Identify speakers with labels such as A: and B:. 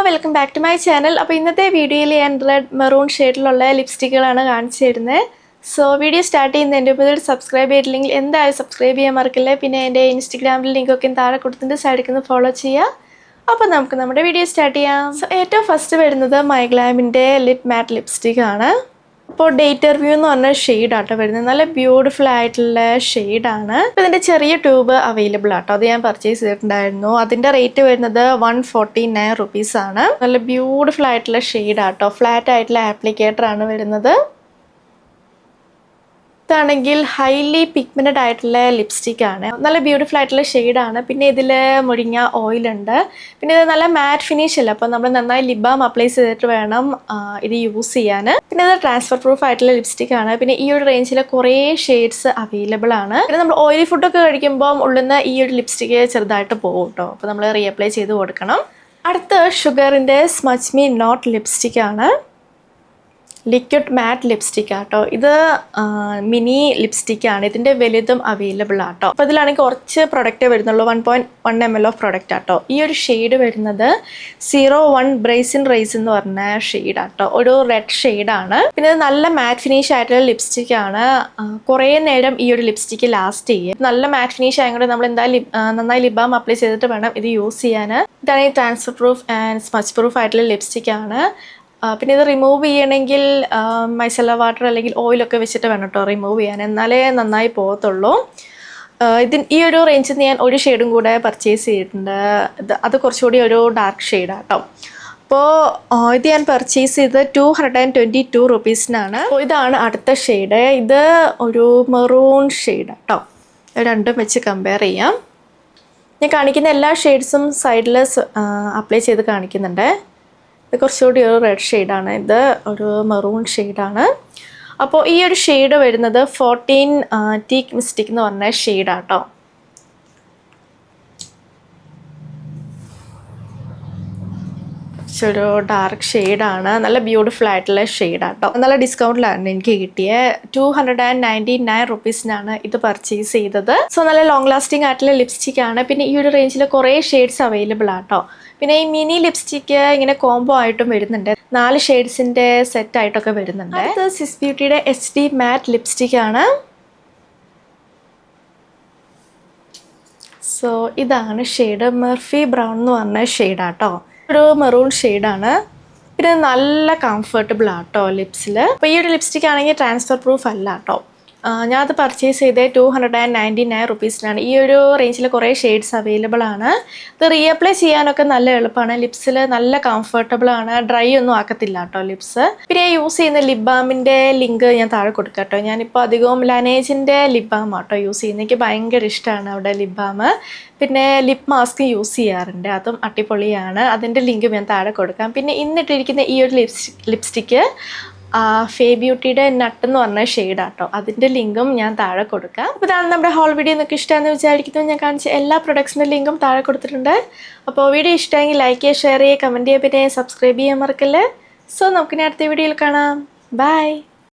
A: Welcome back to my channel. അപ്പോൾ ഇന്നത്തെ വീഡിയോയിൽ ഞാൻ റെഡ് മെറൂൺ ഷെയ്ഡിലുള്ള ലിപ്സ്റ്റിക്കുകളാണ് കാണിച്ചു തരുന്നത്. സോ വീഡിയോ സ്റ്റാർട്ട് ചെയ്യുന്നതിൻ്റെ മുമ്പ് സബ്സ്ക്രൈബ് ചെയ്തില്ലെങ്കിൽ എന്തായാലും സബ്സ്ക്രൈബ് ചെയ്യാൻ മറക്കില്ല. പിന്നെ എൻ്റെ ഇൻസ്റ്റഗ്രാമിൽ ലിങ്കൊക്കെ താഴെ കൊടുത്തിട്ട് സൈഡിൽ ഫോളോ ചെയ്യുക. അപ്പോൾ നമുക്ക് നമ്മുടെ വീഡിയോ സ്റ്റാർട്ട് ചെയ്യാം. സോ ഏറ്റവും ഫസ്റ്റ് വരുന്നത് മൈഗ്ലാമിൻ്റെ ലിപ് മാറ്റ് ലിപ്സ്റ്റിക് ആണ്. അപ്പോൾ ഡേറ്റർ വ്യൂ എന്ന് പറഞ്ഞ ഷെയ്ഡാട്ടോ വരുന്നത്. നല്ല ബ്യൂട്ടിഫുൾ ആയിട്ടുള്ള ഷെയ്ഡാണ്. അപ്പോൾ ഇതിൻ്റെ ചെറിയ ട്യൂബ് അവൈലബിൾ ആട്ടോ. അത് ഞാൻ പർച്ചേസ് ചെയ്തിട്ടുണ്ടായിരുന്നു. അതിൻ്റെ റേറ്റ് വരുന്നത് 149 റുപ്പീസ് ആണ്. നല്ല ബ്യൂട്ടിഫുൾ ആയിട്ടുള്ള ഷെയ്ഡാട്ടോ. ഫ്ലാറ്റ് ആയിട്ടുള്ള ആപ്ലിക്കേറ്റർ ആണ് വരുന്നത്. ഇതാണെങ്കിൽ ഹൈലി പിഗ്മെന്റഡ് ആയിട്ടുള്ള ലിപ്സ്റ്റിക് ആണ്. നല്ല ബ്യൂട്ടിഫുൾ ആയിട്ടുള്ള ഷെയ്ഡാണ്. പിന്നെ ഇതിൽ മുരിങ്ങ ഓയിലുണ്ട്. പിന്നെ ഇത് നല്ല മാറ്റ് ഫിനിഷ് അല്ല, അപ്പോൾ നമ്മൾ നന്നായി ലിപ് ബാം അപ്ലൈ ചെയ്തിട്ട് വേണം ഇത് യൂസ് ചെയ്യാൻ. പിന്നെ ഇത് ട്രാൻസ്ഫർ പ്രൂഫ് ആയിട്ടുള്ള ലിപ്സ്റ്റിക് ആണ്. പിന്നെ ഈ ഒരു റേഞ്ചിൽ കുറേ ഷെയ്ഡ്സ് അവൈലബിൾ ആണ്. പിന്നെ നമ്മൾ ഓയിലി ഫുഡൊക്കെ കഴിക്കുമ്പോൾ ഉള്ളുന്ന ഈ ഒരു ലിപ്സ്റ്റിക്ക് ചെറുതായിട്ട് പോകും കേട്ടോ. അപ്പോൾ നമ്മൾ റീഅപ്ലൈ ചെയ്ത് കൊടുക്കണം. അടുത്ത ഷുഗറിൻ്റെ സ്മച്ച് മീ നോട്ട് ലിപ്സ്റ്റിക് ആണ്. ലിക്വിഡ് മാറ്റ് ലിപ്സ്റ്റിക് ആട്ടോ. ഇത് മിനി ലിപ്സ്റ്റിക് ആണ്. ഇതിൻ്റെ വലുതും അവൈലബിൾ ആട്ടോ. അപ്പോൾ ഇതിലാണെങ്കിൽ കുറച്ച് പ്രൊഡക്റ്റ് വരുന്നുള്ളൂ. 1.1 ml ഓഫ് പ്രൊഡക്റ്റ് ആട്ടോ. ഈ ഒരു ഷെയ്ഡ് വരുന്നത് 01 ബ്രൈസിൻ റൈസ് എന്ന് പറഞ്ഞ ഷെയ്ഡ് ആട്ടോ. ഒരു റെഡ് ഷെയ്ഡാണ്. പിന്നെ ഇത് നല്ല മാറ്റ് ഫിനിഷ് ആയിട്ടുള്ള ലിപ്സ്റ്റിക് ആണ്. കുറേ നേരം ഈ ഒരു ലിപ്സ്റ്റിക്ക് ലാസ്റ്റ് ചെയ്യും. നല്ല മാറ്റ് ഫിനിഷ് ആയതുകൊണ്ട് നമ്മൾ എന്തായാലും നന്നായി ലിപ് ബാം അപ്ലൈ ചെയ്തിട്ട് വേണം ഇത് യൂസ് ചെയ്യാൻ. ഇതാണെങ്കിൽ transfer proof and smudge proof ആയിട്ടുള്ള ലിപ്സ്റ്റിക് ആണ്. പിന്നെ ഇത് റിമൂവ് ചെയ്യണമെങ്കിൽ മൈസെല്ല വാട്ടർ അല്ലെങ്കിൽ ഓയിലൊക്കെ വെച്ചിട്ട് വേണം കേട്ടോ റിമൂവ് ചെയ്യാൻ. എന്നാലേ നന്നായി പോകത്തുള്ളൂ. ഈ ഒരു റേഞ്ചിൽ നിന്ന് ഞാൻ ഒരു ഷെയ്ഡും കൂടെ പർച്ചേസ് ചെയ്തിട്ടുണ്ട്. അത് കുറച്ചുകൂടി ഒരു ഡാർക്ക് ഷെയ്ഡാട്ടോ. അപ്പോൾ ഇത് ഞാൻ പർച്ചേസ് ചെയ്ത് 222 റുപ്പീസിനാണ്. അപ്പോൾ ഇതാണ് അടുത്ത ഷെയ്ഡ്. ഇത് ഒരു മെറൂൺ ഷെയ്ഡാട്ടോ. രണ്ടും വെച്ച് കമ്പയർ ചെയ്യാം. ഞാൻ കാണിക്കുന്ന എല്ലാ ഷെയ്ഡ്സും സൈഡിൽ അപ്ലൈ ചെയ്ത് കാണിക്കുന്നുണ്ട്. ഇത് കുറച്ചുകൂടി ഒരു റെഡ് ഷെയ്ഡാണ്. ഇത് ഒരു മെറൂൺ ഷെയ്ഡാണ്. അപ്പോൾ ഈ ഒരു ഷെയ്ഡ് വരുന്നത് 14 ടീക്ക് മിസ്റ്റിക് എന്ന് പറഞ്ഞ ഷെയ്ഡാട്ടോ. ഒരു ഡാർക്ക് ഷെയ്ഡാണ്. നല്ല ബ്യൂട്ടിഫുൾ ആയിട്ടുള്ള ഷെയ്ഡാട്ടോ. നല്ല ഡിസ്കൗണ്ടിലാണ് എനിക്ക് കിട്ടിയത്. 299 റുപ്പീസിനാണ് ഇത് പർച്ചേസ് ചെയ്തത്. സോ നല്ല ലോങ് ലാസ്റ്റിംഗ് ആയിട്ടുള്ള ലിപ്സ്റ്റിക് ആണ്. പിന്നെ ഈ ഒരു റേഞ്ചിൽ കുറേ ഷെയ്ഡ്സ് അവൈലബിൾ ആട്ടോ. പിന്നെ ഈ മിനി ലിപ്സ്റ്റിക്ക് ഇങ്ങനെ കോംബോ ആയിട്ടും വരുന്നുണ്ട്. 4 ഷെയ്ഡ്സിൻ്റെ സെറ്റായിട്ടൊക്കെ വരുന്നുണ്ട്. ഇത് സിസ് ബ്യൂട്ടിയുടെ HD മാറ്റ് ലിപ്സ്റ്റിക് ആണ്. സോ ഇതാണ് ഷെയ്ഡ്. മെർഫി ബ്രൗൺ എന്ന് പറഞ്ഞ ഷെയ്ഡാട്ടോ. ഒരു മെറൂൺ ഷെയ്ഡാണ്. പിന്നെ നല്ല കംഫർട്ടബിൾ ആട്ടോ ലിപ്സിൽ. അപ്പോൾ ഈ ഒരു ലിപ്സ്റ്റിക് ആണെങ്കിൽ ട്രാൻസ്ഫർ പ്രൂഫ് അല്ല കേട്ടോ. ഞാനത് പർച്ചേസ് ചെയ്തത് 299 റുപ്പീസിനാണ്. ഈ ഒരു റേഞ്ചിൽ കുറേ ഷെയ്ഡ്സ് അവൈലബിൾ ആണ്. ഇത് റീഅപ്ലൈ ചെയ്യാനൊക്കെ നല്ല എളുപ്പമാണ്. ലിപ്സിൽ നല്ല കംഫർട്ടബിൾ ആണ്. ഡ്രൈ ഒന്നും ആക്കത്തില്ല കേട്ടോ ലിപ്സ്. പിന്നെ യൂസ് ചെയ്യുന്ന ലിപ് ബാമിൻ്റെ ലിങ്ക് ഞാൻ താഴെ കൊടുക്കാം കേട്ടോ. ഞാനിപ്പോൾ അധികവും ലാനേജിൻ്റെ ലിപ് ബാം ആട്ടോ യൂസ് ചെയ്യുന്നത്. എനിക്ക് ഭയങ്കര ഇഷ്ടമാണ് അവിടെ ലിപ് ബാം. പിന്നെ ലിപ് മാസ്ക് യൂസ് ചെയ്യാറുണ്ട്. അതും അടിപൊളിയാണ്. അതിൻ്റെ ലിങ്ക് ഞാൻ താഴെ കൊടുക്കാം. പിന്നെ ഇന്നിട്ടിരിക്കുന്ന ഈ ഒരു ലിപ്സ്റ്റിക്ക് ഫേ ബ്യൂട്ടിയുടെ നട്ട് എന്ന് പറഞ്ഞ ഷെയ്ഡാട്ടോ. അതിൻ്റെ ലിങ്കും ഞാൻ താഴെ കൊടുക്കാം. അപ്പോൾ ഇതാണ് നമ്മുടെ ഹോൾ വീഡിയോ. നിങ്ങൾക്ക് ഇഷ്ടമാണെന്ന് വിചാരിക്കുന്നു. ഞാൻ കാണിച്ച എല്ലാ പ്രൊഡക്ട്സിൻ്റെ ലിങ്കും താഴെ കൊടുത്തിട്ടുണ്ട്. അപ്പോൾ വീഡിയോ ഇഷ്ടമെങ്കിൽ ലൈക്ക് ചെയ്യുക, ഷെയർ ചെയ്യുക, കമൻറ്റ് ചെയ്യുക, പിന്നെ സബ്സ്ക്രൈബ് ചെയ്യാൻ മറക്കല്ലേ. സോ നമുക്കിനി അടുത്ത വീഡിയോയിൽ കാണാം. ബൈ.